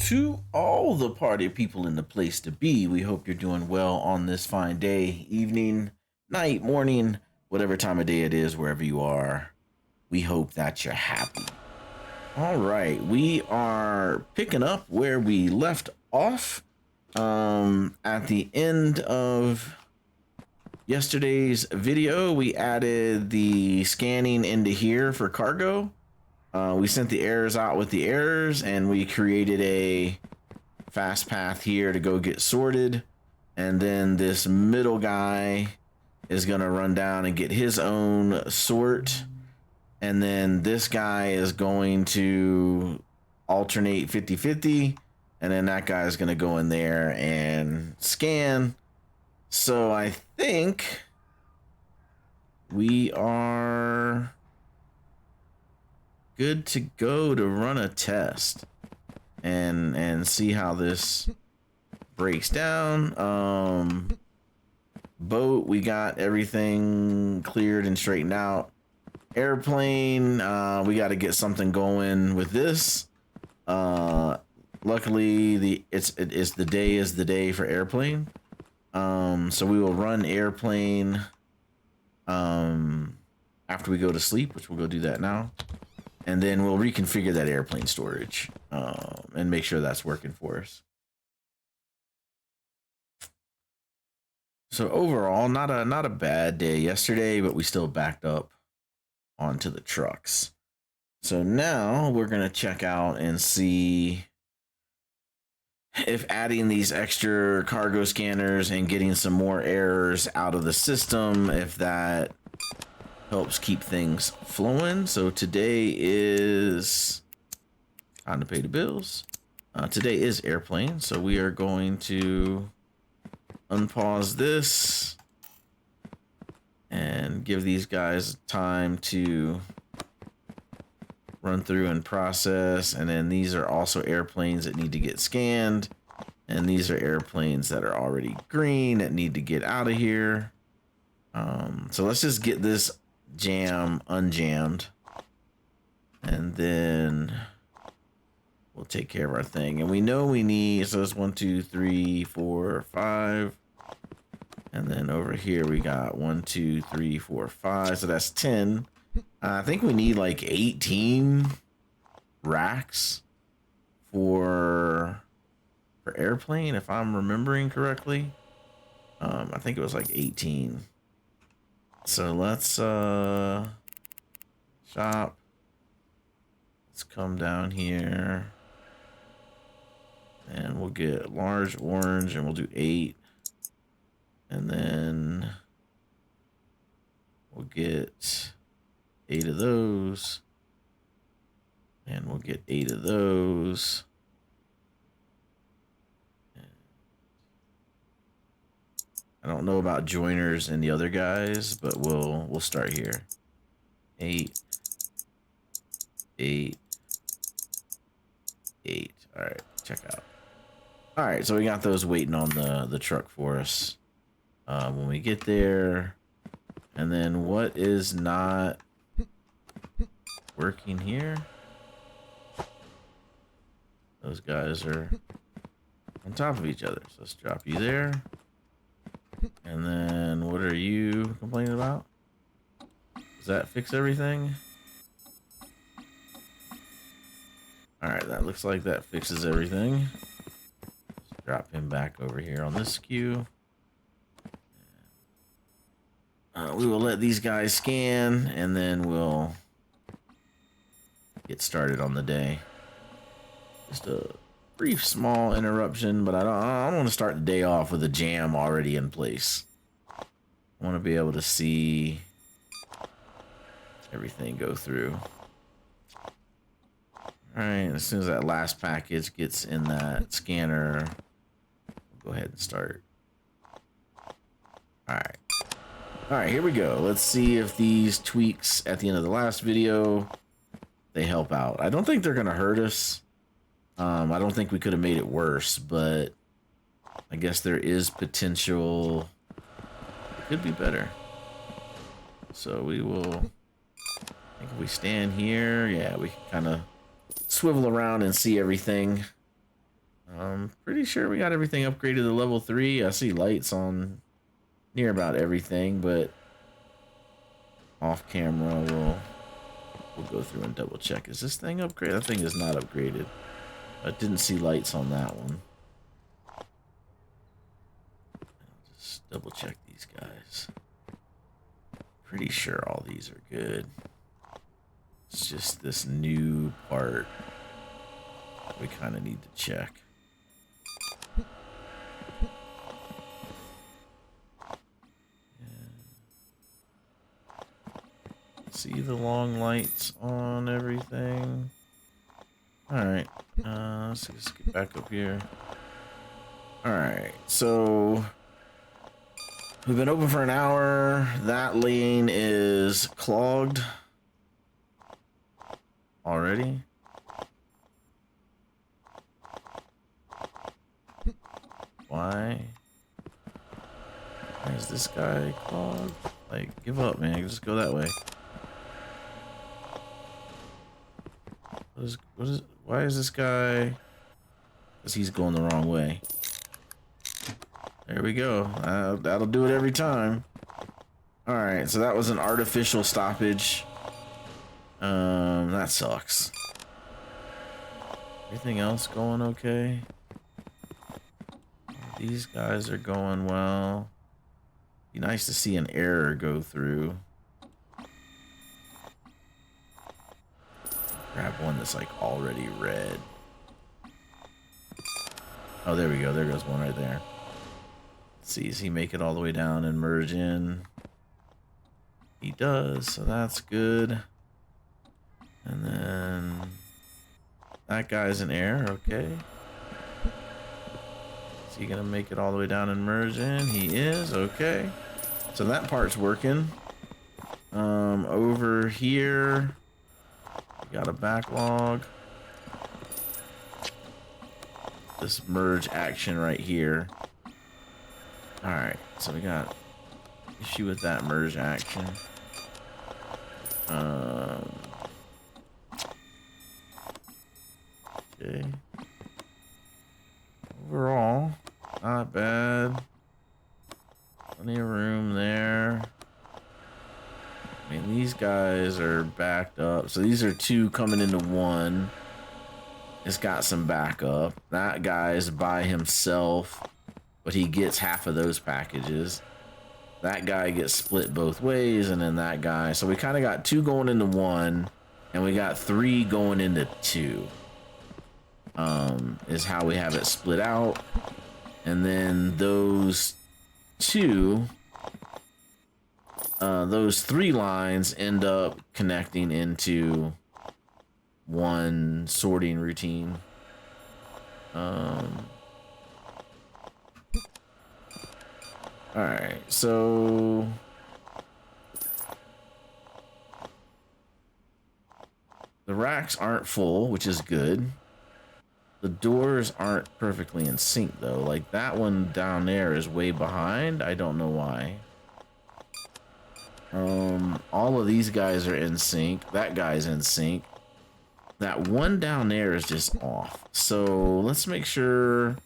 To all the party people in the place to be, we hope you're doing well on this fine day, evening, night, morning, whatever time of day it is, wherever you are. We hope that you're happy. All right, we are picking up where we left off at the end of yesterday's video. We added the scanning into here for cargo. We sent the errors out with the errors, and we created a fast path here to go get sorted. And then this middle guy is going to run down and get his own sort. And then this guy is going to alternate 50-50. And then that guy is going to go in there and scan. So I think we are good to go to run a test and see how this breaks down. Boat, we got everything cleared and straightened out. Airplane, we got to get something going with this. Luckily, the day is the day for airplane. So we will run airplane after we go to sleep, which we'll go do that now. And then we'll reconfigure that airplane storage and make sure that's working for us. So overall, not a bad day yesterday, but we still backed up onto the trucks. So now we're going to check out and see if adding these extra cargo scanners and getting some more errors out of the system, if that helps keep things flowing. So today is time to pay the bills. Today is airplane, so we are going to unpause this and give these guys time to run through and process. And then these are also airplanes that need to get scanned, and these are airplanes that are already green that need to get out of here. So let's just get this jam unjammed, and then we'll take care of our thing. And we know we need, so it's 1 2 3 4 5, and then over here we got 1 2 3 4 5, so that's 10. I think we need like 18 racks for airplane, if I'm remembering correctly. I think it was like 18. So let's shop. Let's come down here and we'll get large orange, and we'll do 8. And then we'll get 8 of those, and we'll get 8 of those. I don't know about joiners and the other guys, but we'll start here. 8, 8, 8. All right, check out. All right, so we got those waiting on the truck for us when we get there. And then what is not working here? Those guys are on top of each other. So let's drop you there. And then what are you complaining about? Does that fix everything? All right, that looks like that fixes everything. Let's drop him back over here on this queue. We will let these guys scan, and then we'll get started on the day. Just a brief small interruption, but I don't want to start the day off with a jam already in place. I want to be able to see everything go through. All right, as soon as that last package gets in that scanner, we'll go ahead and start. All right, here we go. Let's see if these tweaks at the end of the last video, they help out. I don't think they're gonna hurt us. I don't think we could have made it worse, but I guess there is potential. It could be better. So we will, I think if we stand here, yeah, we can kind of swivel around and see everything. I'm pretty sure we got everything upgraded to level 3. I see lights on near about everything, but off camera we'll go through and double check. Is this thing upgraded? That thing is not upgraded. I didn't see lights on that one. I'll just double check these guys. Pretty sure all these are good. It's just this new part we kind of need to check. See the long lights on everything. Alright, let's just get back up here. Alright, so we've been open for an hour. That lane is clogged already. Why is this guy clogged? Like, give up, man. Just go that way. Why is this guy? Because he's going the wrong way. There we go. That'll do it every time. Alright, so that was an artificial stoppage. That sucks. Everything else going okay? These guys are going well. Be nice to see an error go through. Grab one that's like already red. Oh, there we go. There goes one right there. Let's see, does he make it all the way down and merge in? He does, so that's good. And then that guy's an error, okay. Is he gonna make it all the way down and merge in? He is, okay. So that part's working. Over here, we got a backlog. This merge action right here. Alright, so we got issue with that merge action. Okay. Overall, not bad. Plenty of room there. I mean, these guys are backed up. So these are two coming into one. It's got some backup. That guy's by himself, but he gets half of those packages. That guy gets split both ways, and then that guy. So we kind of got two going into one, and we got three going into two. Is how we have it split out. And then those two, those three lines end up connecting into one sorting routine. Alright, so the racks aren't full, which is good. The doors aren't perfectly in sync though. Like that one down there is way behind. I don't know why. All of these guys are in sync. That guy's in sync. That one down there is just off. So let's make sure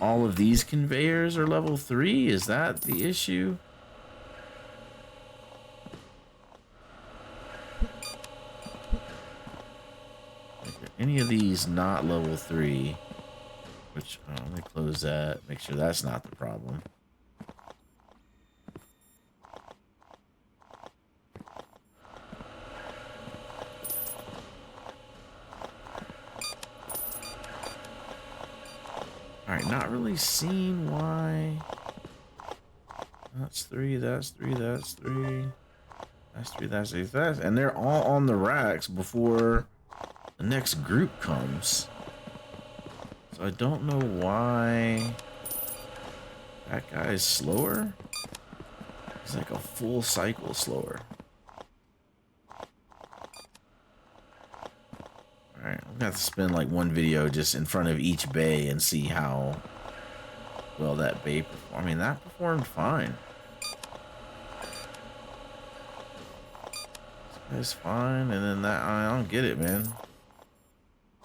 all of these conveyors are level 3. Is that the issue? Any of these not level 3? Which, let me close that. Make sure that's not the problem. Alright, not really seeing why. That's 3, that's 3, that's 3. That's 3, that's 3, that's... And they're all on the racks before the next group comes. So I don't know why that guy is slower. He's like a full cycle slower. Alright, I'm gonna have to spend like one video just in front of each bay and see how well that bay performed. I mean, that performed fine. This guy's fine, and then that, I don't get it, man.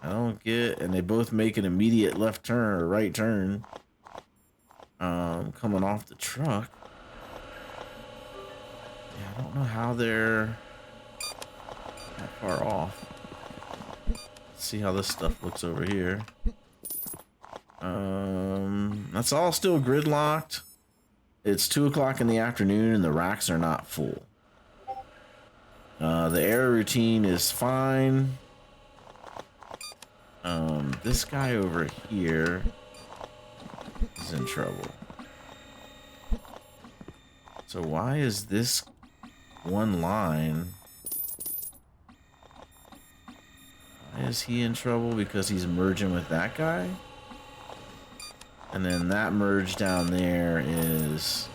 I don't get, and they both make an immediate left turn or right turn. Coming off the truck. Yeah, I don't know how they're that far off. Let's see how this stuff looks over here. That's all still gridlocked. It's 2 o'clock in the afternoon and the racks are not full. The error routine is fine. This guy over here is in trouble. So why is this one line? Why is he in trouble? Because he's merging with that guy? And then that merge down there is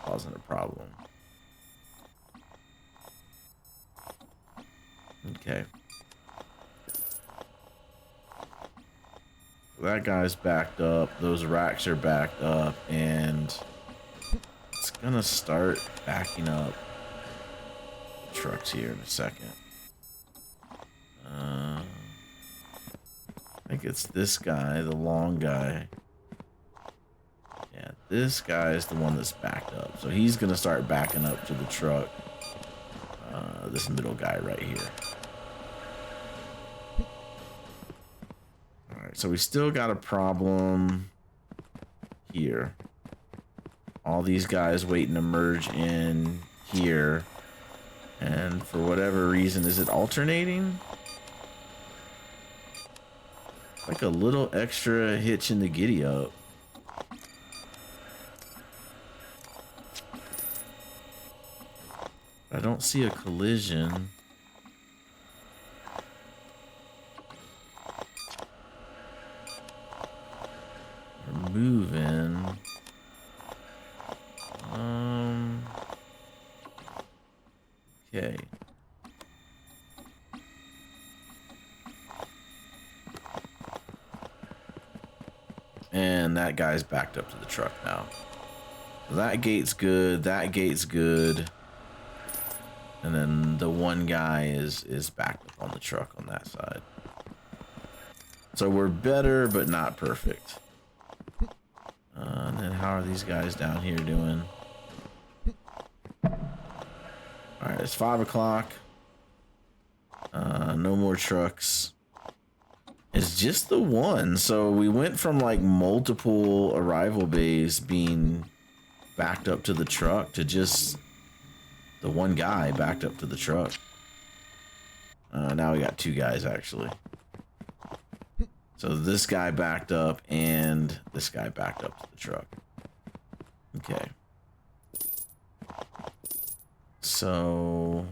causing a problem. Okay. That guy's backed up. Those racks are backed up. And it's gonna start backing up trucks here in a second. I think it's this guy, the long guy. Yeah, this guy is the one that's backed up. So he's gonna start backing up to the truck. This middle guy right here. Alright, so we still got a problem here. All these guys waiting to merge in here. And for whatever reason, is it alternating? Like a little extra hitch in the giddy up. I don't see a collision. We're moving. Okay. And that guy's backed up to the truck now. That gate's good. That gate's good. And then the one guy is backed up on the truck on that side. So we're better, but not perfect. And then how are these guys down here doing? Alright, it's 5 o'clock. No more trucks. It's just the one. So we went from like multiple arrival bays being backed up to the truck to just the one guy backed up to the truck. Now we got two guys actually. So this guy backed up and this guy backed up to the truck. Okay. So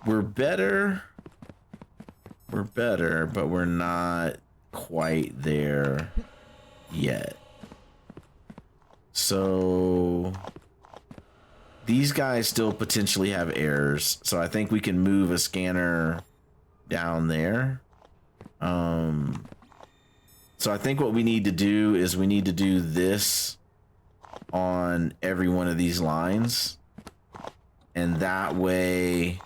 we're better. We're better, but we're not quite there yet. So these guys still potentially have errors. So I think we can move a scanner down there. So I think what we need to do is we need to do this on every one of these lines. And that way,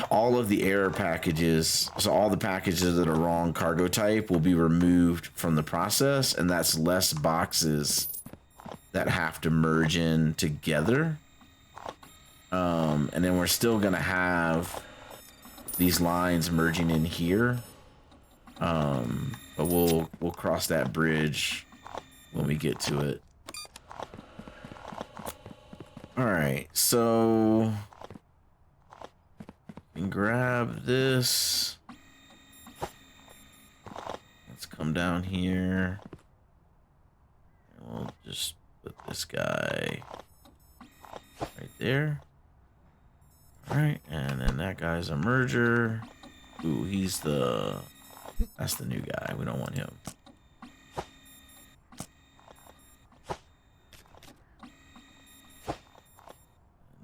all of the error packages, so all the packages that are wrong cargo type will be removed from the process. And that's less boxes that have to merge in together. And then we're still going to have these lines merging in here. But we'll cross that bridge when we get to it. All right, so we can grab this. Let's come down here. And we'll just put this guy right there. All right, and then that guy's a merger. Ooh, that's the new guy. We don't want him.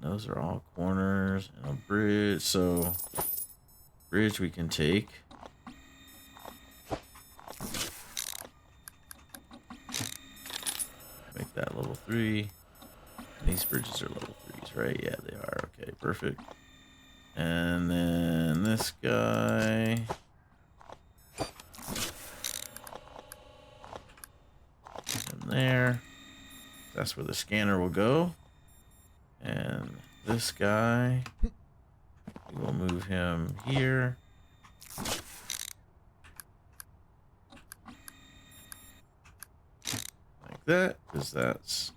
And those are all corners and a bridge. So bridge we can take. Make that level 3. These bridges are level 3s, right? Yeah, they are. Okay, perfect. And then this guy. there. That's where the scanner will go. And this guy, we will move him here. Like that, because that's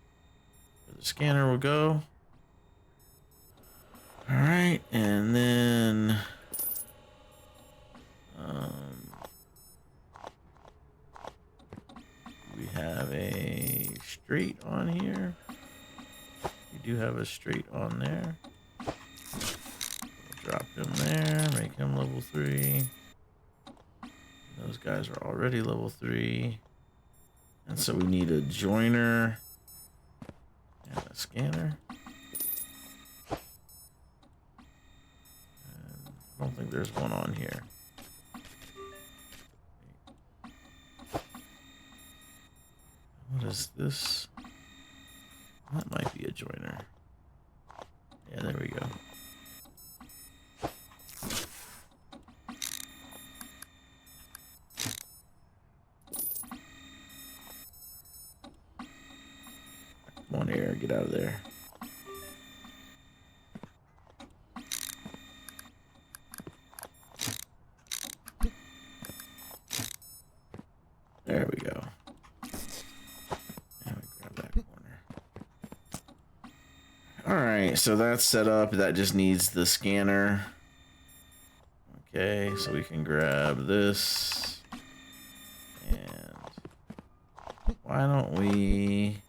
where the scanner will go. All right, and then we have a straight on here. We do have a straight on there. We'll drop him there, make him level 3. Those guys are already level 3. And so we need a joiner and a scanner. And I don't think there's one on here. What is this? That might be a joiner. Yeah, there we go. Come on, air, get out of there. There we go. And we grab that corner. Alright, so that's set up. That just needs the scanner. Okay, so we can grab this. And why don't we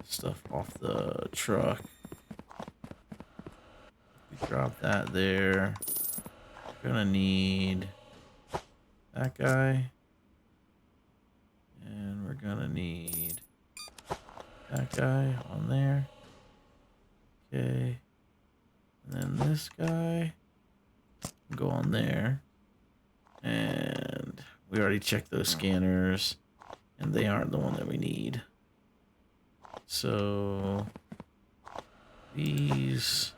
stuff off the truck? We drop that there. We're gonna need that guy. And we're gonna need that guy on there. Okay. And then this guy go on there. And we already checked those scanners, and they aren't the one that we need. So these,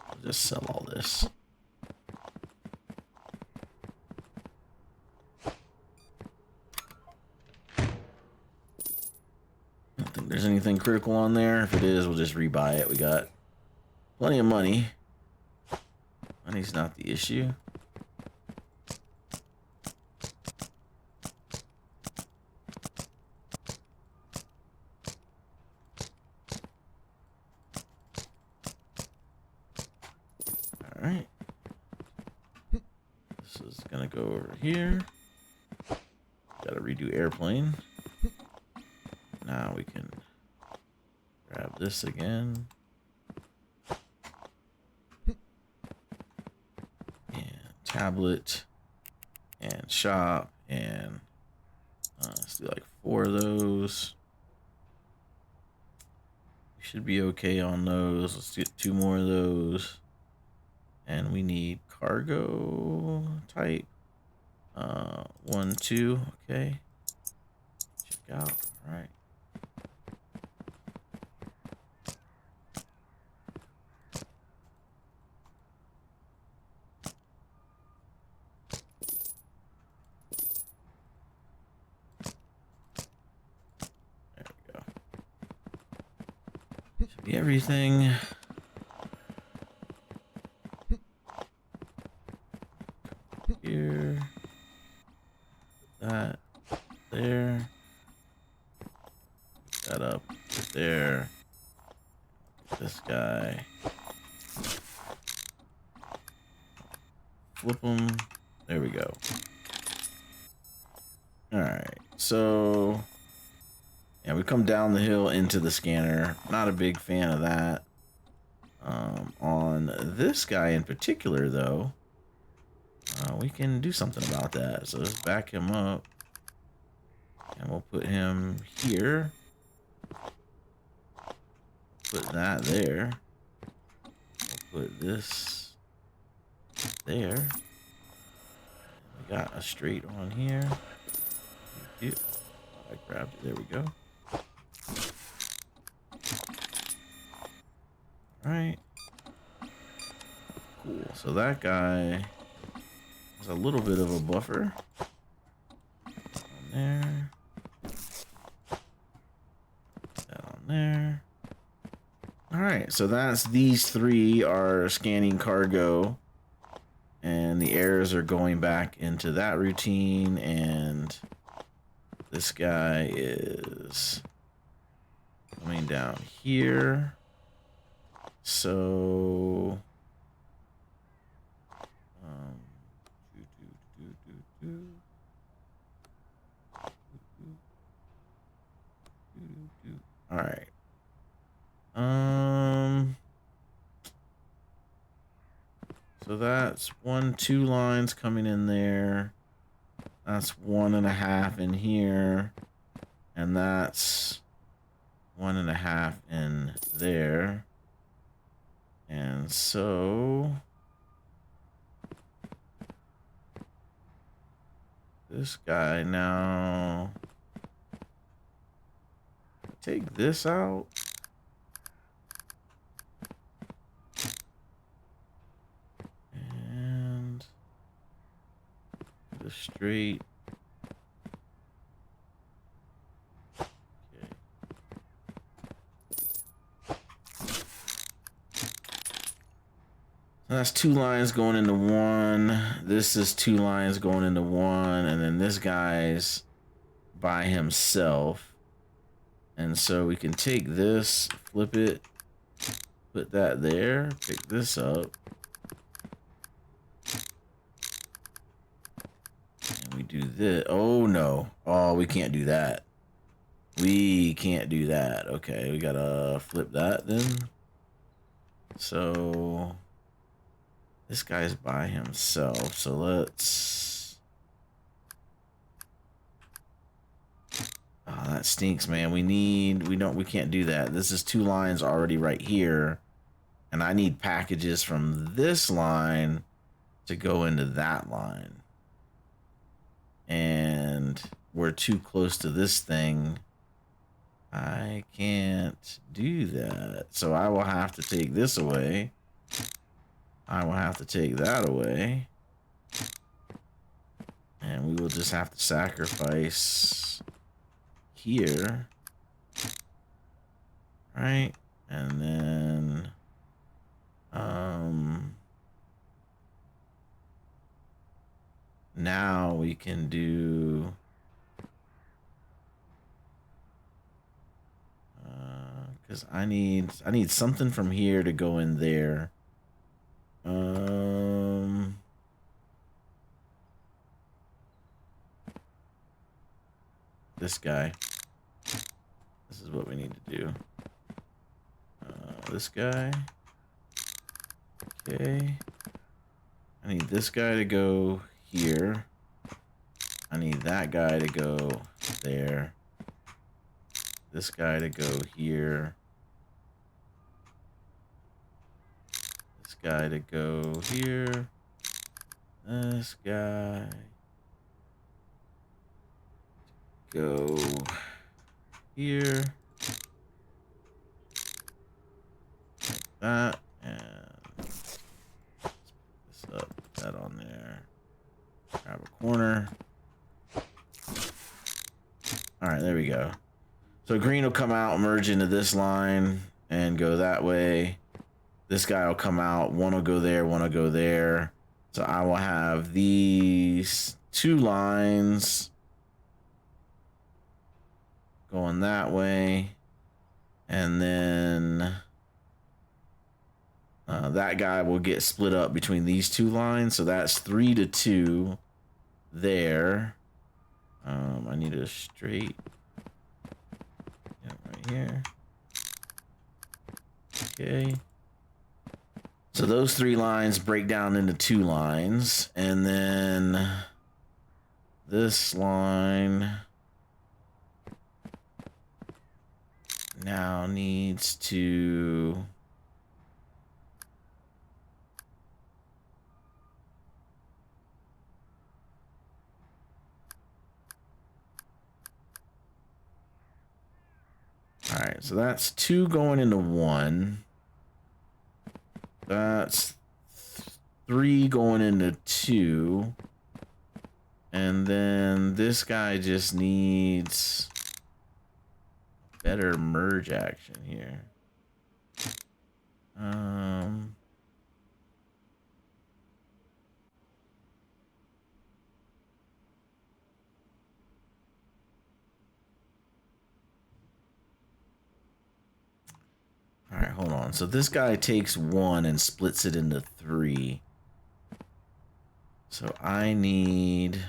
I'll just sell all this. I don't think there's anything critical on there. If it is, we'll just rebuy it. We got plenty of money. Money's not the issue. All right. This is gonna go over here. Gotta redo airplane. Now we can grab this again. And tablet and shop, and let's do like 4 of those. We should be okay on those. Let's get 2 more of those. And we need cargo type. 1, 2, okay. Check out, all right. There we go. Should be everything. Here. That there. That up there. This guy. Flip them. There we go. Alright, so yeah, we come down the hill into the scanner. Not a big fan of that. On this guy in particular, though, we can do something about that. So let's back him up. And we'll put him here. Put that there. We'll put this there. We got a straight on here. I grabbed it. There we go. All right. Cool. So that guy is a little bit of a buffer. On there. That on there. All right, so that's these three are scanning cargo, and the errors are going back into that routine, and this guy is coming down here. So all right. So that's 2 lines coming in there. That's 1.5 in here. And that's 1.5 in there. And so this guy now, take this out. And the straight. Okay. That's 2 lines going into 1. This is 2 lines going into 1. And then this guy's by himself. And so we can take this, flip it, put that there, pick this up. And we do this. Oh, no. Oh, we can't do that. We can't do that. Okay, we gotta flip that then. So this guy's by himself. So let's... Oh, that stinks, man. We can't do that. This is 2 lines already right here. And I need packages from this line to go into that line. And we're too close to this thing. I can't do that. So I will have to take this away. I will have to take that away. And we will just have to sacrifice here. Right? And then now we can do because I need something from here to go in there. This guy. This is what we need to do. This guy. Okay. I need this guy to go here. I need that guy to go there. This guy to go here. This guy to go here. This guy go here. Like that. And let's put this up, put that on there. Grab a corner. All right, there we go. So green will come out, merge into this line, and go that way. This guy will come out. One will go there, one will go there. So I will have these 2 lines going that way. And then that guy will get split up between these 2 lines. So that's 3 to 2 there. I need a straight. Yeah, right here. Okay. So those 3 lines break down into 2 lines. And then this line now needs to... All right, so that's 2 going into 1. That's 3 going into 2. And then this guy just needs better merge action here. All right, hold on. So this guy takes 1 and splits it into 3. So I need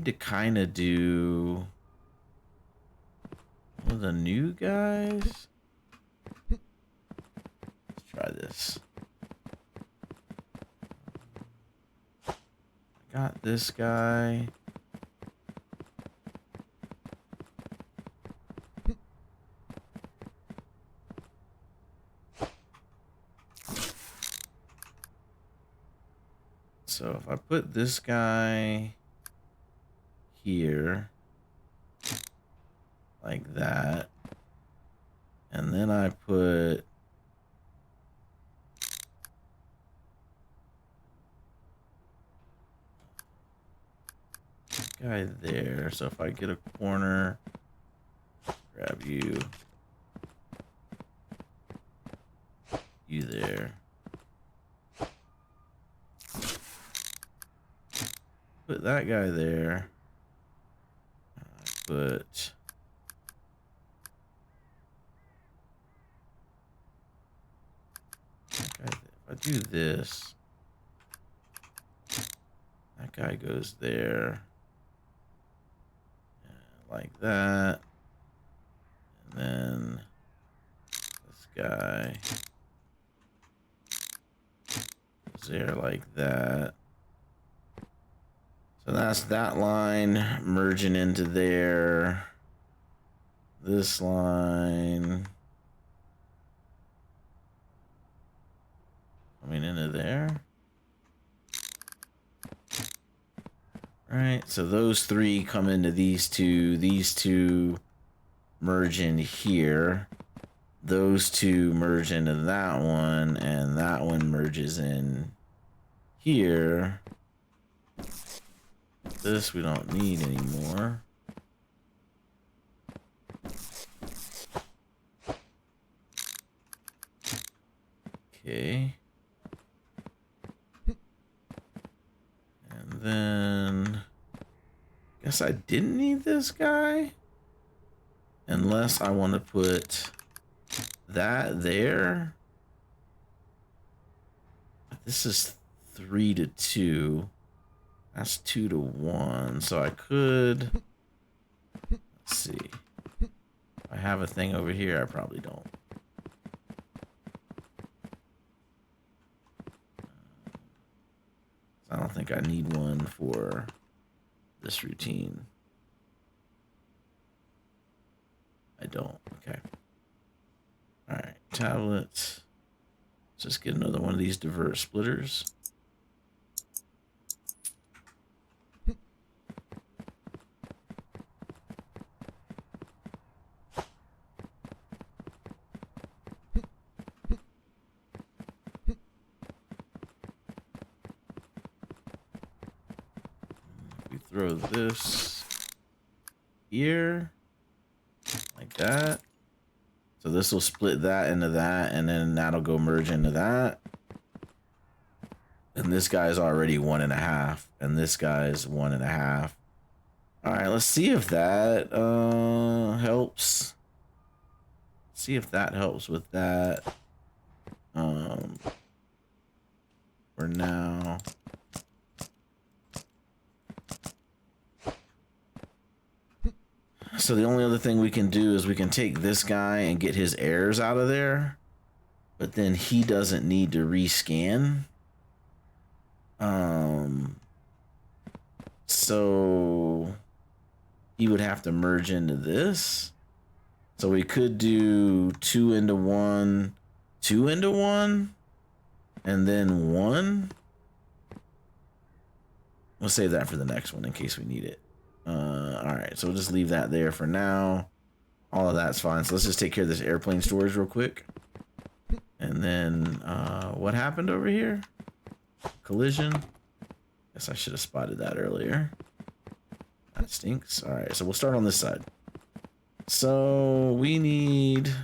to kind of do one of the new guys. Let's try this. I got this guy. So if I put this guy here like that, and then I put guy there. So if I get a corner, grab you there. Put that guy there. Put if I do this, that guy goes there, like that, and then this guy goes there like that. So that's that line merging into there. This line coming into there. All right, so those 3 come into these 2. These 2 merge in here. Those 2 merge into that one, and that one merges in here. This we don't need anymore. Okay. And then guess I didn't need this guy unless I want to put that there. This is 3 to 2. That's 2 to 1. So I could, let's see. If I have a thing over here, I probably don't. I don't think I need one for this routine. I don't. Okay. All right. Tablets. Let's just get another one of these divert splitters. Throw this here like that. So this will split that into that, and then that'll go merge into that. And this guy's already 1.5, and this guy's 1.5. All right, let's see if that helps. See if that helps with that. For now. So the only other thing we can do is we can take this guy and get his errors out of there, but then he doesn't need to rescan. So he would have to merge into this. So we could do 2 into 1, 2 into 1, and then 1. We'll save that for the next one in case we need it. All right, so we'll just leave that there for now. All of that's fine. So let's just take care of this airplane storage real quick. And then what happened over here? collision. Guess I should have spotted that earlier. That stinks. All right, so we'll start on this side. So we need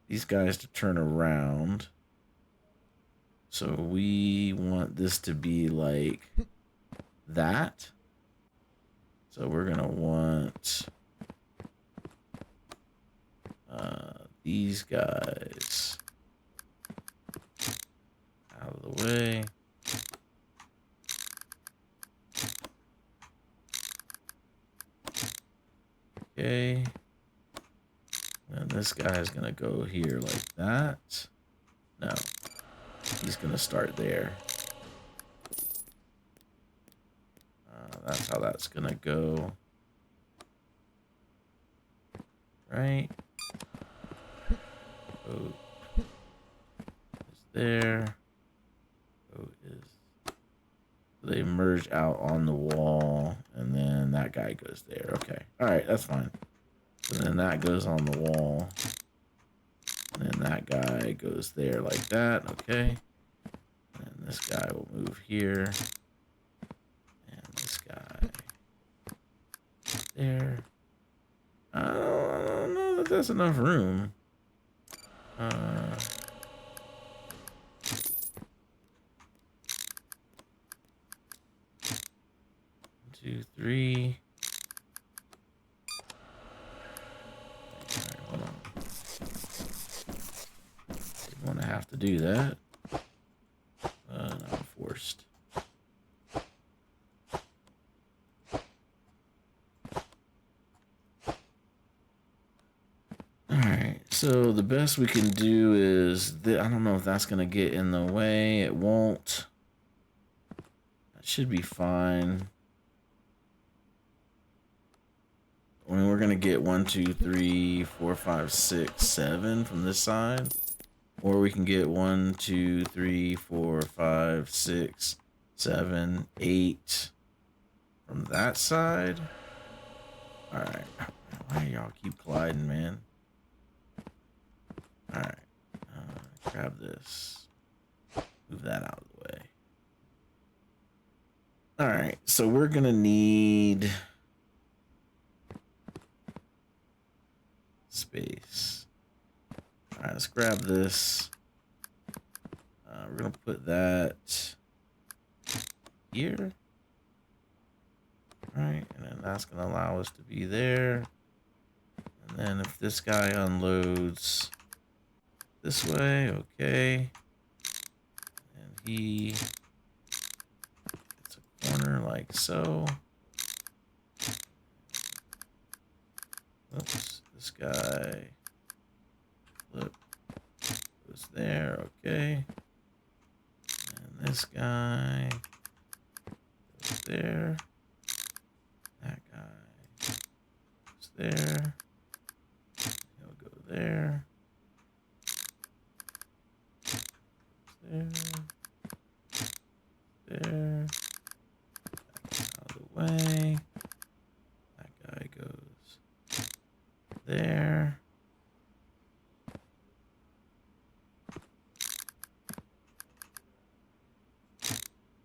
these guys to turn around. So we want this to be like that. So we're gonna want these guys out of the way. Okay. And this guy is gonna go here like that. No, he's gonna start there. That's how that's gonna go. Right. Oh, is there. Oh, is. They merge out on the wall, and then that guy goes there. Okay. All right, that's fine. So then that goes on the wall. And then that guy goes there like that. Okay. And this guy will move here. And this guy there. I don't know that that's enough room. 2, 3. Alright, hold on. Didn't want to have to do that. I'm forced. Alright, so the best we can do is I don't know if that's going to get in the way. It won't. That should be fine. I mean, we're going to get 1, 2, 3, 4, 5, 6, 7 from this side. Or we can get 1, 2, 3, 4, 5, 6, 7, 8 from that side. Alright. Why y'all keep colliding, man? Alright. Grab this. Move that out of the way. Alright, so we're going to need space. Alright, let's grab this. We're going to put that here. Alright, and then that's going to allow us to be there. And then if this guy unloads this way, okay. And he gets a corner like so. Oops, this guy flip goes there, okay. And this guy goes there. That guy goes there. He'll go there. There. There. Out of the way. That guy goes there.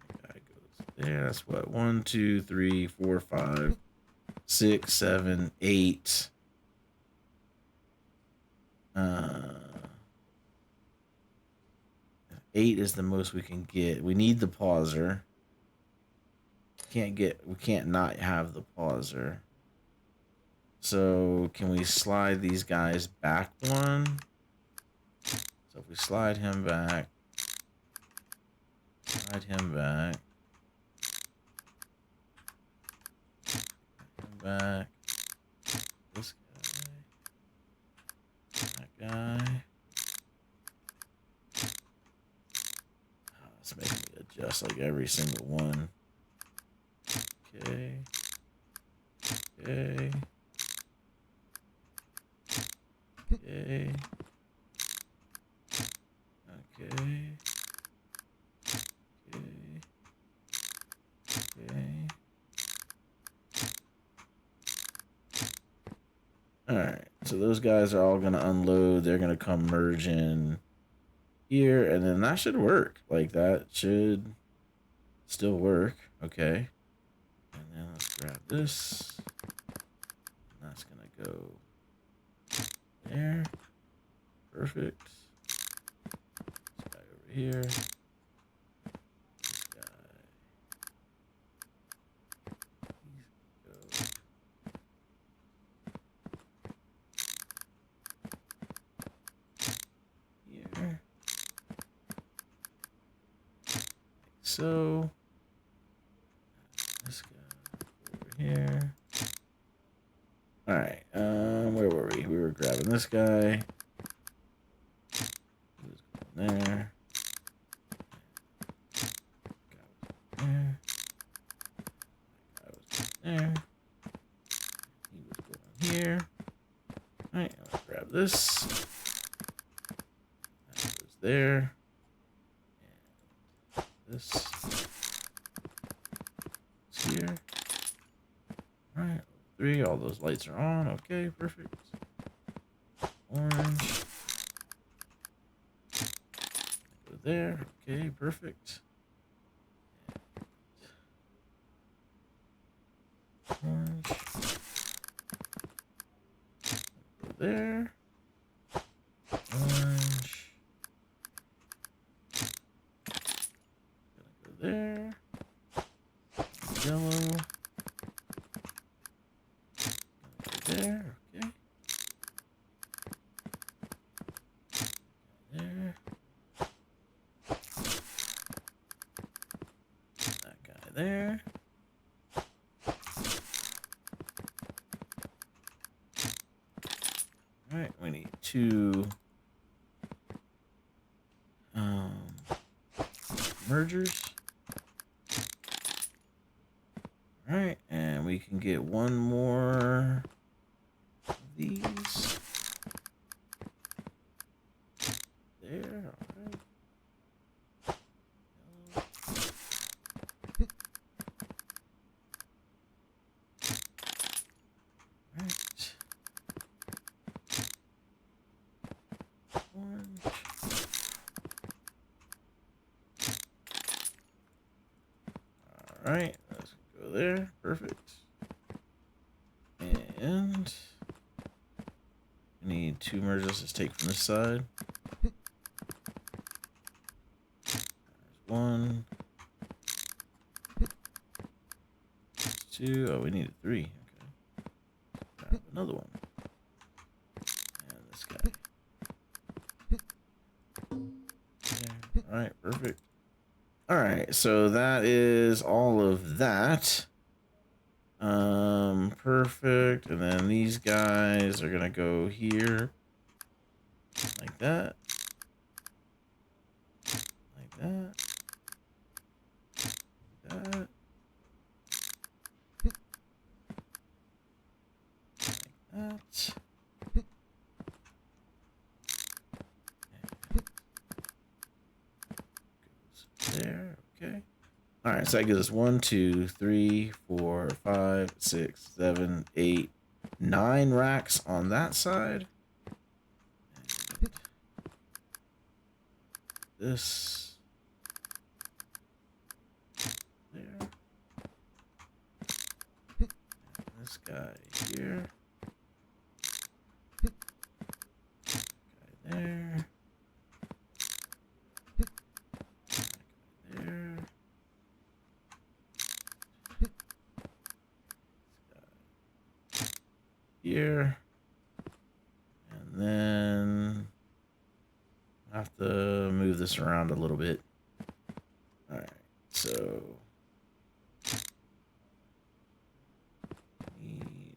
That guy goes there. That's what? 1, 2, 3, 4, 5, 6, 7, 8. 8 is the most we can get. We need the pauser. We can't not have the pauser. So can we slide these guys back one? So if we slide him back, this guy, that guy. Oh, it's making me adjust like every single one. Okay. Okay. Okay. Okay. Okay. All right, so those guys are all gonna unload. They're gonna come merge in here, and then that should work. Like that should still work. Okay, and then let's grab this. And that's gonna go there. Perfect. This guy over here. This guy. He's gonna go here. Like so. This guy over here. All right. Where were we? We were grabbing this guy. He was going there. Guy was there. Guy was going there. He was going here. All right. Let's grab this. That goes there. And this is here. All right. 3. All those lights are on. Okay. Perfect. Orange. Go there. Okay. Perfect. Orange. Go there. Orange. Gonna go there. Yellow. Gonna go there. Okay. There. That guy there. All right, we need 2 mergers. All right, and we can get 1 more of these. There, all right. All right. Orange. All right, let's go there. Perfect. And we need 2 merges. Let's take from this side. There's 1. 2. Oh, we needed 3. Okay. Grab another one. And this guy. There. All right, perfect. All right, so that is all of that. Perfect. And then these guys are gonna go here, like that, like that, like that, like that. Goes there. Okay. All right, so that gives us 1, 2, 3, 4, 5, 6, 7, 8, 9 racks on that side. And this there. And this guy here. Guy there. That guy there. Here, and then I have to move this around a little bit. All right, so need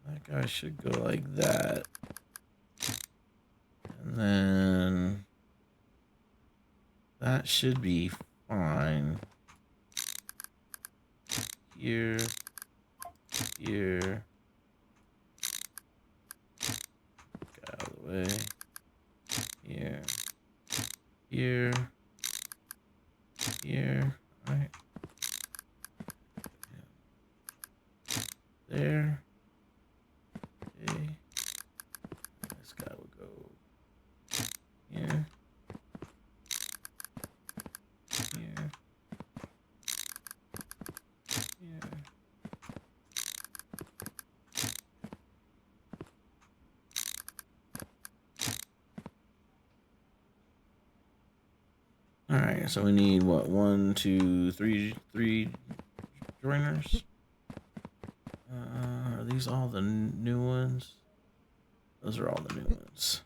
that guy should go like that, and then that should be fine. Here, here. Get out of the way. Here. Here. Here. All right. There. Okay. This guy will go here. Here. Here. All right, so we need what? 1, 2, 3 joiners. Are these all the new ones? Those are all the new ones.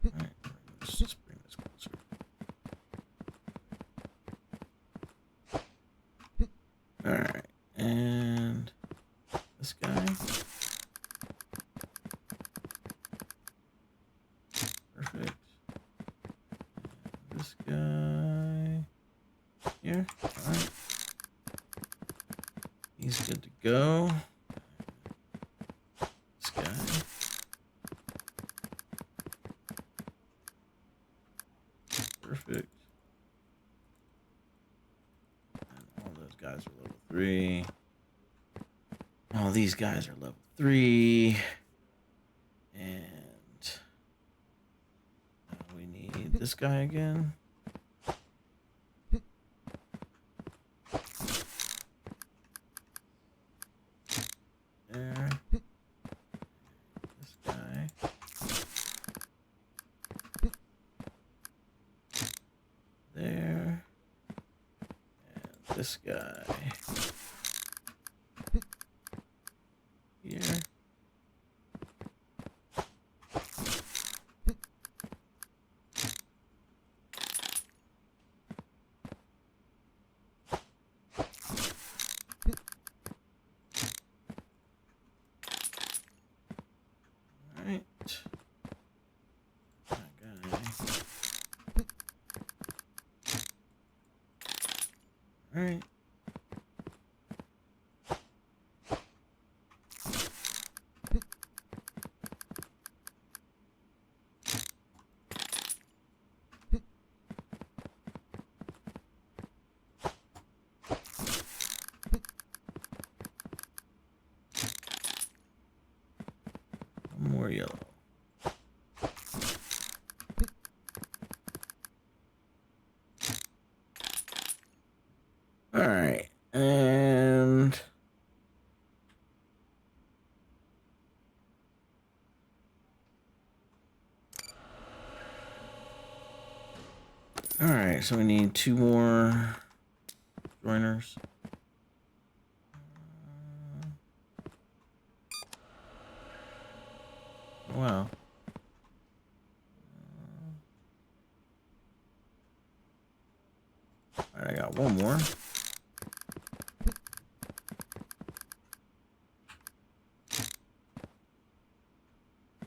All right, let's just bring this closer. All right, and this guy. Perfect. And this guy here. All right. He's good to go. This guy. Perfect. And all those guys are level 3. All these guys are level 3. And we need this guy again. There. This guy. There. And this guy. Here. Alright. That guy. Alright. One more yellow. All right, and all right, so we need 2 more joiners. Wow. All right, I got 1 more.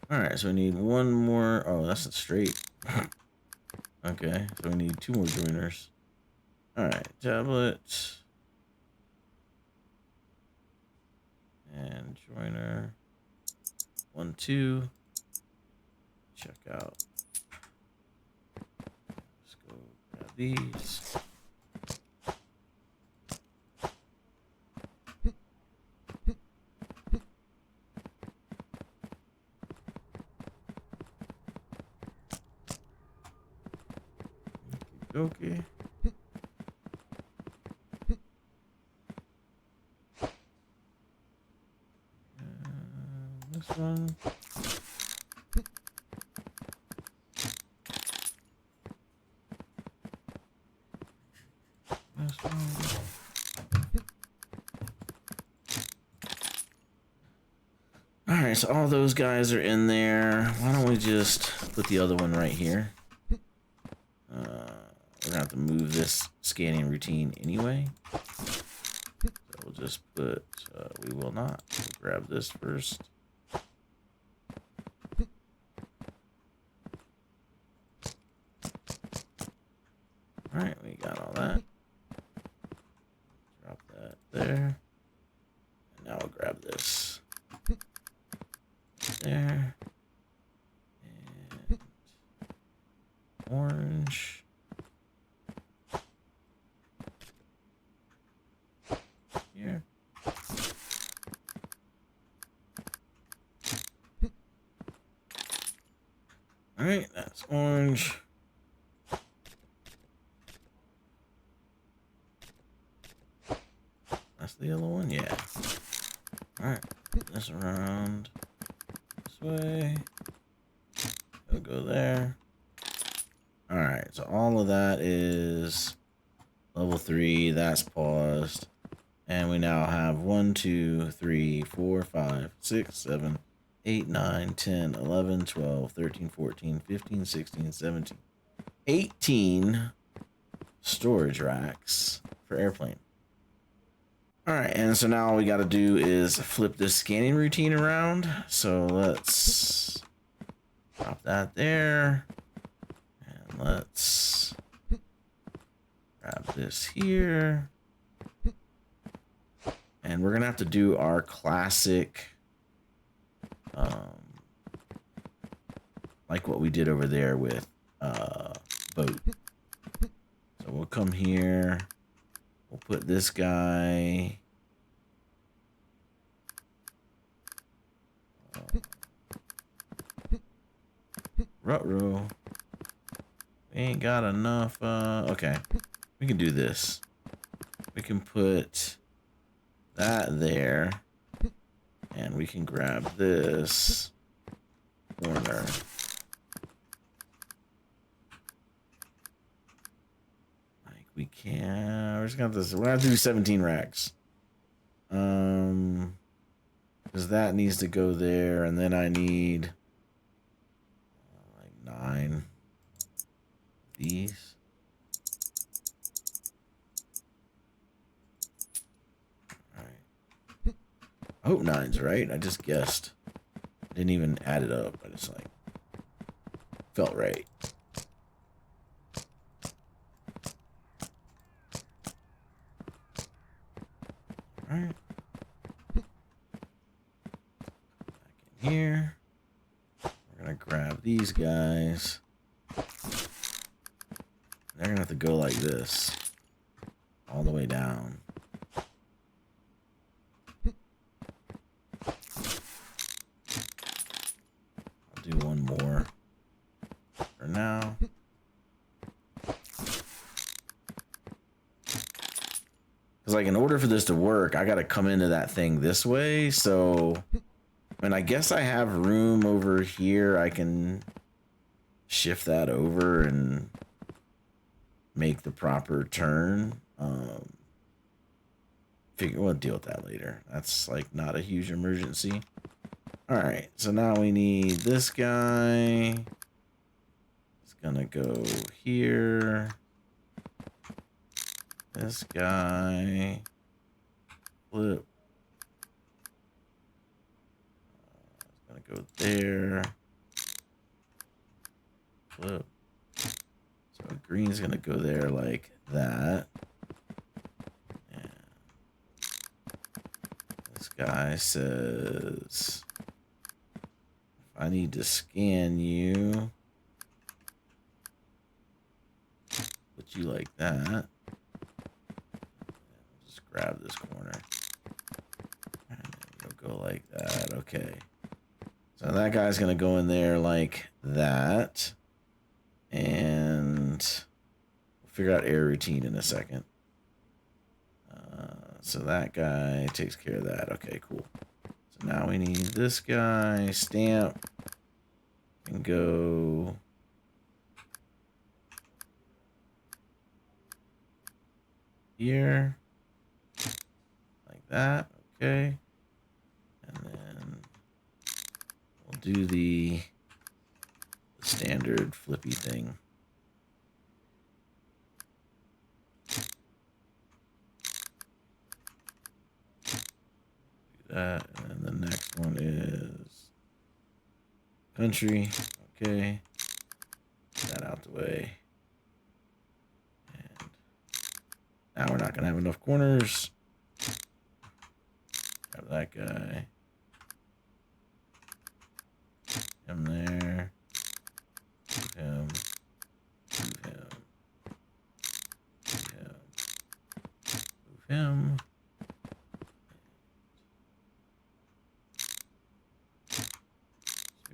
All right, so we need 1 more. Oh, that's a straight. Okay, so we need 2 more joiners. All right, tablet and joiner 1, 2. Check out. Let's go grab these. Okay. This one. This one. All right, so all those guys are in there. Why don't we just put the other one right here? We're gonna have to move this scanning routine anyway. So we'll just put, we will not. We'll grab this first. there. And orange. Here. All right, that's orange. That's the yellow one, yeah. All right, this around this way. It'll go there. All right, so all of that is level 3. That's paused. And we now have 1, 2, 3, 4, 5, 6, 7, 8, 9, 10, 11, 12, 13, 14, 15, 16, 17, 18 storage racks for airplane. All right, and so now all we got to do is flip this scanning routine around. So let's drop that there. And let's grab this here. And we're going to have to do our classic, like what we did over there with boat. So we'll come here. We'll put this guy. Ruh-roh. We ain't got enough. Okay. We can do this. We can put that there. And we can grab this corner. Like we can. We're just gonna have to. We're gonna have to do 17 racks. Because that needs to go there, and then I need like 9 of these. All right. I hope 9's right. I just guessed. Didn't even add it up. I just like felt right. All right. Back in here. We're gonna grab these guys. They're gonna have to go like this, all the way down. I'll do one more for now. Because, like, in order for this to work, I gotta come into that thing this way. So, I mean, I guess I have room over here. I can shift that over and make the proper turn. We'll deal with that later. That's like not a huge emergency. All right, so now we need this guy. It's gonna go here. This guy. Flip. It's gonna go there. Flip. So green's gonna go there like that. And this guy says, if I need to scan you, put you like that. Just grab this corner. And you'll go like that. Okay. So that guy's gonna go in there like that. And we'll figure out air routine in a second. So that guy takes care of that. Okay, cool. So now we need this guy. Stamp. And go here. Like that. Okay. And then we'll do the standard flippy thing. Do that, and then the next one is country. Okay, get that out the way. And now we're not gonna have enough corners. Grab that guy. him.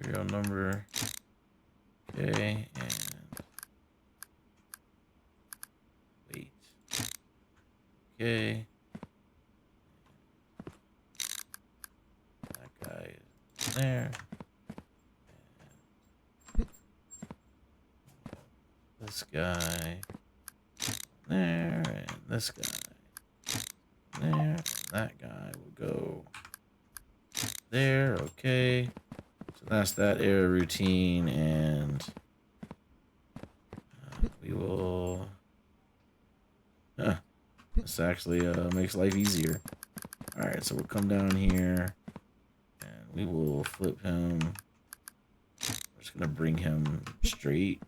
Serial number. Okay, and wait. Okay. That guy is there. And this guy there, and this guy there, and that guy will go there. Okay. So that's that error routine, and we will. This actually makes life easier. All right, so we'll come down here, and we will flip him. We're just gonna bring him straight.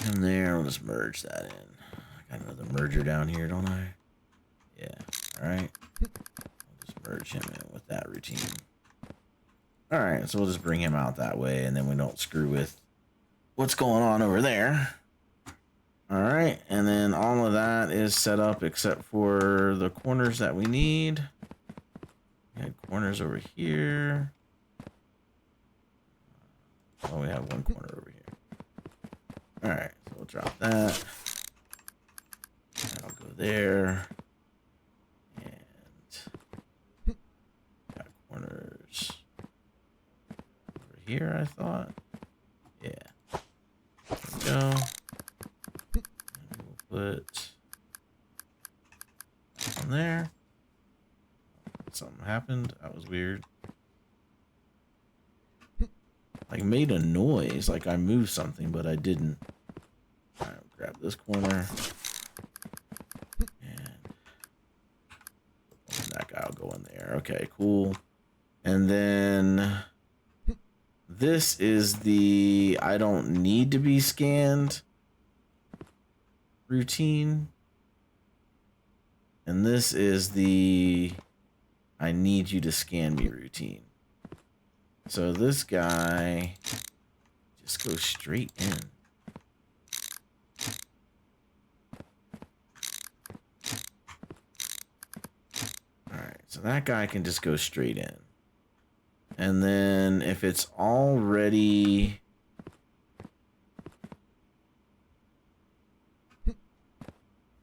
And there, we'll just merge that in. I got another merger down here, don't I? Yeah. All right. We'll just merge him in with that routine. All right, so we'll just bring him out that way, and then we don't screw with what's going on over there. All right, and then all of that is set up except for the corners that we need. We had corners over here. Oh, we have one corner over here. All right, so we'll drop that. That'll go there. And got corners over here, I thought. Yeah. There we go. And we'll put that on there. Something happened. That was weird. Like made a noise, like I moved something, but I didn't. All right, we'll grab this corner. And that guy will go in there. Okay, cool. And then this is the I don't need to be scanned routine. And this is the I need you to scan me routine. So this guy just goes straight in. All right, so that guy can just go straight in. And then if it's already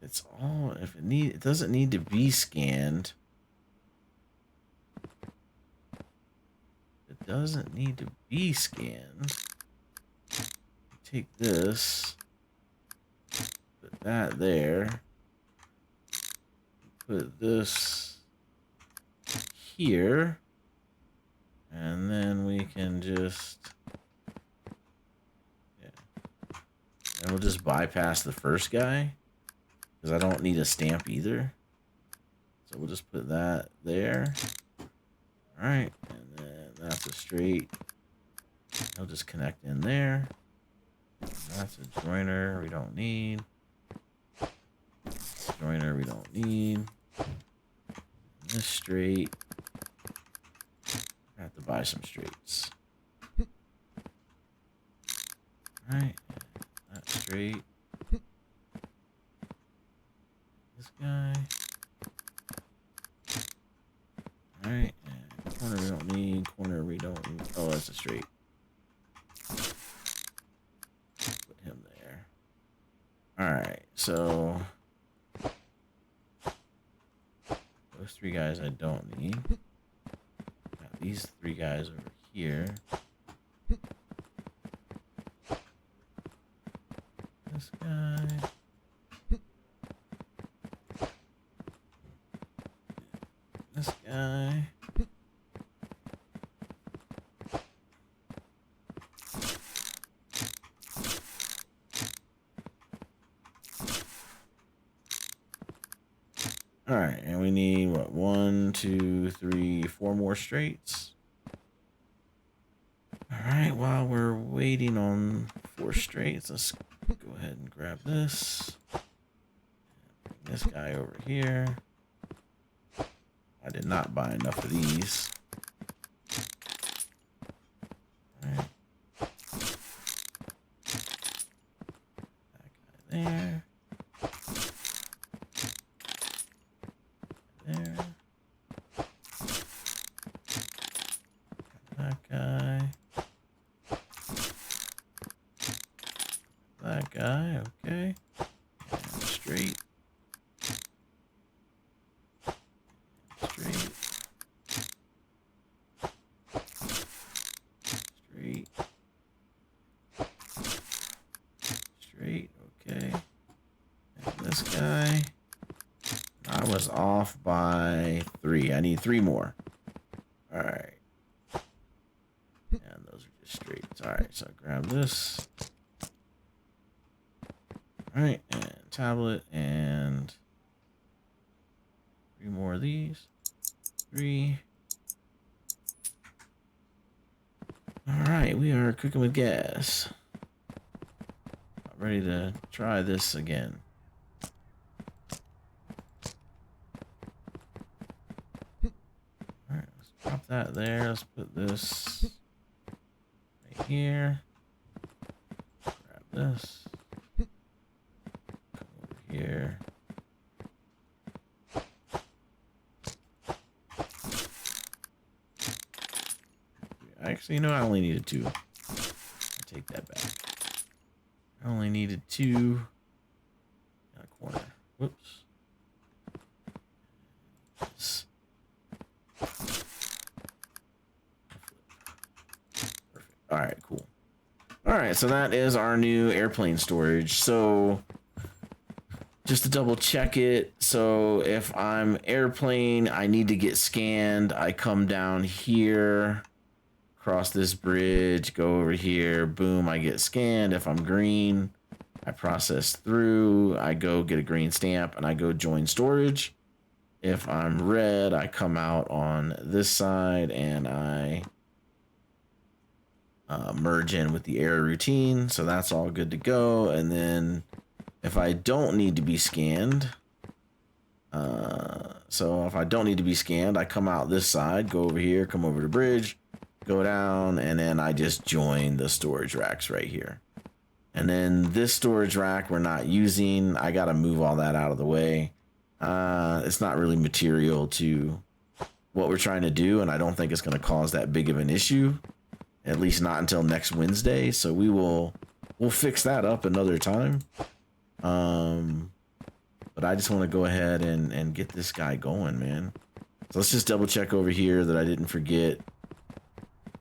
it doesn't need to be scanned. It doesn't need to be scanned. Take this, put that there, put this here, and then we can just, and we'll just bypass the first guy because I don't need a stamp either. So we'll just put that there. All right, and then that's a straight. I'll just connect in there. That's a joiner we don't need. Joiner we don't need. This straight. I have to buy some straights. Alright. That straight. This guy. Alright. Corner we don't need. Corner we don't need. Oh, that's a straight. Put him there. Alright, so those three guys I don't need. Got these three guys over here. This guy. This guy. All right, and we need what? 1, 2, 3, 4 more straights. All right, while we're waiting on 4 straights, let's go ahead and grab this. Bring this guy over here. I did not buy enough of these. All right. That guy there. There. That guy. That guy, okay. And straight. Straight. Straight. Straight, okay. And this guy. I was off by 3. I need 3 more. Alright. And those are just straights. Alright, so grab this. Alright, and tablet, and 3 more of these. 3. Alright, we are cooking with gas. Ready to try this again. Alright, let's drop that there. Let's put this right here. Grab this. Come over here. Actually, you know, I only needed 2. I'll take that back. I only needed 2 in a corner. Whoops. Perfect. All right, cool. All right, so that is our new airplane storage. So just to double check it, so if I'm airplane, I need to get scanned. I come down here, cross this bridge, go over here, boom, I get scanned. If I'm green, I process through, I go get a green stamp, and I go join storage. If I'm red, I come out on this side, and I merge in with the error routine, so that's all good to go. And then if I don't need to be scanned, I come out this side, go over here, come over the bridge, go down, and then I just join the storage racks right here. And then this storage rack we're not using. I got to move all that out of the way. It's not really material to what we're trying to do, and I don't think it's going to cause that big of an issue, at least not until next Wednesday. So we'll fix that up another time. But I just want to go ahead and get this guy going, man. So let's just double check over here that I didn't forget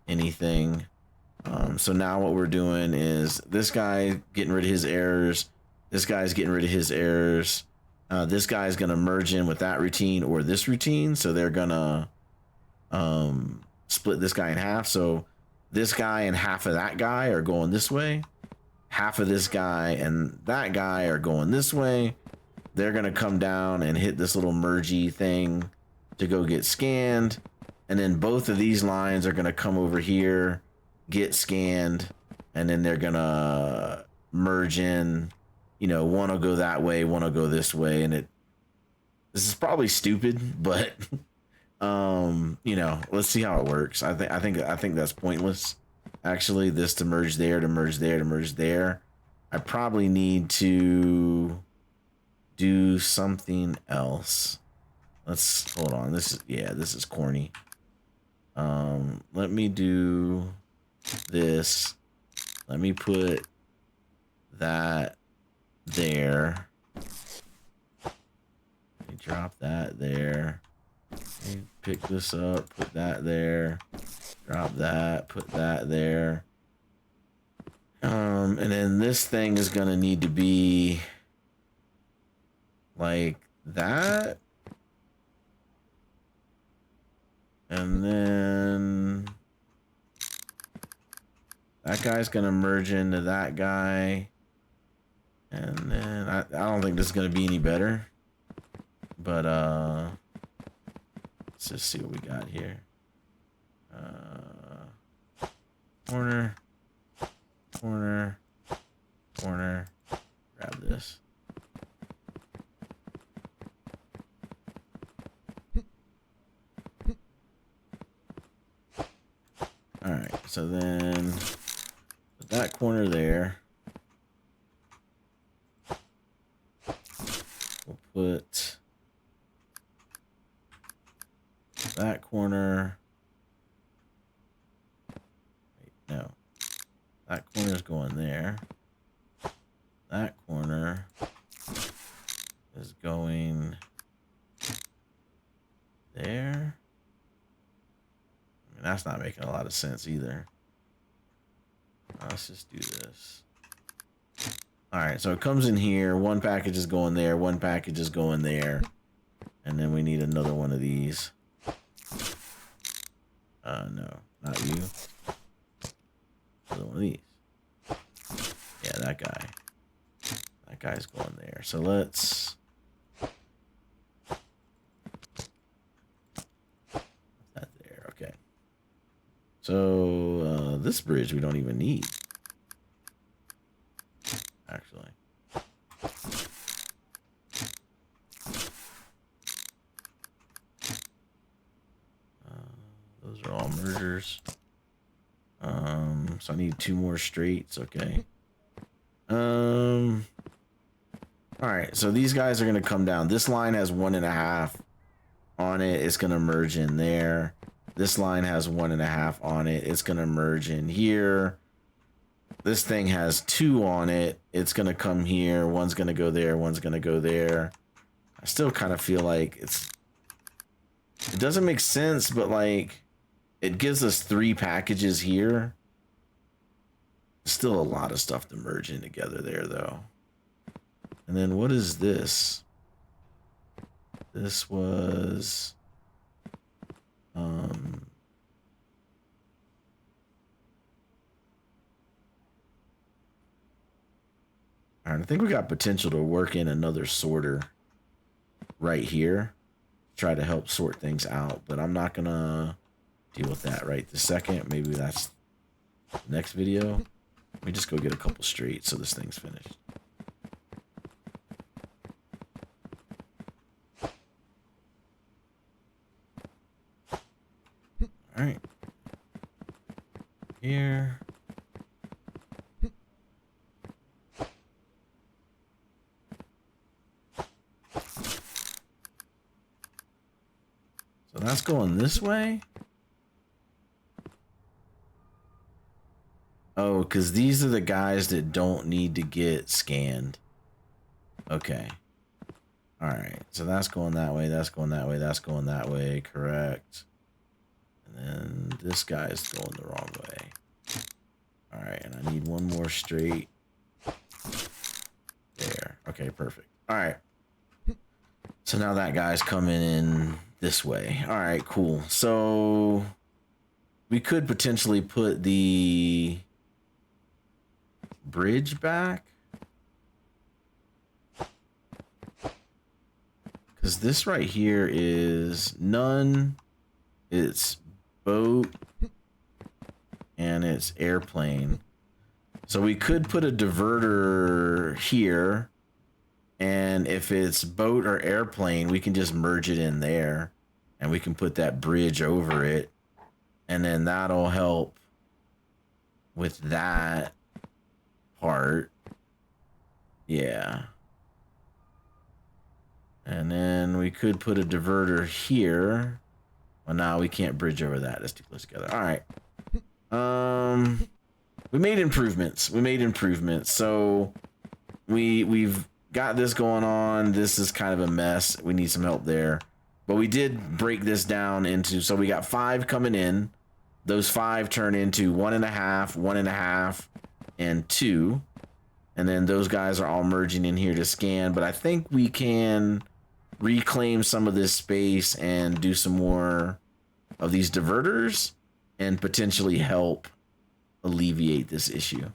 anything. So now what we're doing is this guy getting rid of his errors. This guy's getting rid of his errors. This guy's going to merge in with that routine or this routine. So they're going to split this guy in half. So this guy and half of that guy are going this way. Half of this guy and that guy are going this way. They're going to come down and hit this little mergey thing to go get scanned. And then both of these lines are going to come over here, get scanned, and then they're going to merge in. You know, one will go that way, one will go this way. And this is probably stupid, but you know, let's see how it works. I think that's pointless. Actually, this to merge there, to merge there, to merge there. I probably need to do something else. Let's hold on. This is corny. Let me do this. Let me put that there. Let me drop that there. Let me pick this up, put that there. Drop that, put that there. And then this thing is gonna need to be like that. And then that guy's gonna merge into that guy. And then I don't think this is gonna be any better. But let's just see what we got here. Corner, corner, corner. Grab this. So then put that corner there. We'll put that corner. Wait, no. That corner's going there. That corner is going there. I mean, that's not making a lot of sense either. Let's just do this. All right, so it comes in here. One package is going there. One package is going there. And then we need another one of these. No, not you. Another one of these. Yeah, that guy. That guy's going there. So let's... that there, okay. So, this bridge we don't even need. Actually. Those are all mergers. So I need 2 more straights, okay. All right, so these guys are gonna come down. This line has 1.5 on it. It's gonna merge in there. This line has 1.5 on it. It's gonna merge in here. This thing has 2 on it. It's gonna come here. One's gonna go there. One's gonna go there. I still kind of feel like it doesn't make sense, but like it gives us 3 packages here. Still a lot of stuff to merge in together there, though. And then what is this? This was all right, I think we got potential to work in another sorter right here. Try to help sort things out, but I'm not gonna deal with that right this second. Maybe that's the next video. Let me just go get a couple straight so this thing's finished. All right. Here. So that's going this way. Oh, because these are the guys that don't need to get scanned. Okay. All right. So that's going that way. That's going that way. That's going that way. Correct. And then this guy's going the wrong way. All right. And I need one more straight. There. Okay, perfect. All right. So now that guy's coming in this way. All right, cool. So we could potentially put the bridge back, because this right here is none, it's boat, and it's airplane. So we could put a diverter here, and if it's boat or airplane, we can just merge it in there, and we can put that bridge over it, and then that'll help with that part. Yeah. And then we could put a diverter here. Well, now we can't bridge over that. Let's do close together. All right. We made improvements. So we've got this going on. This is kind of a mess. We need some help there. But we did break this down into, so we got 5 coming in. Those 5 turn into 1.5, 1.5, and 2. And then those guys are all merging in here to scan. But I think we can reclaim some of this space and do some more of these diverters and potentially help alleviate this issue.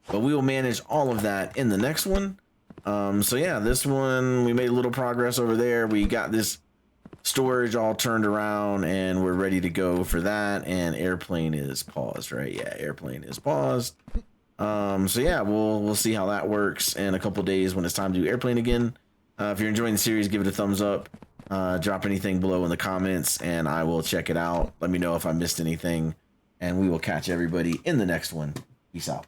But we will manage all of that in the next one. So yeah, this one, we made a little progress over there. We got this storage all turned around and we're ready to go for that. And airplane is paused, right? Yeah, airplane is paused. So yeah, we'll see how that works in a couple days when it's time to do airplane again. If you're enjoying the series, give it a thumbs up. Drop anything below in the comments and I will check it out. Let me know if I missed anything. and we will catch everybody in the next one. Peace out.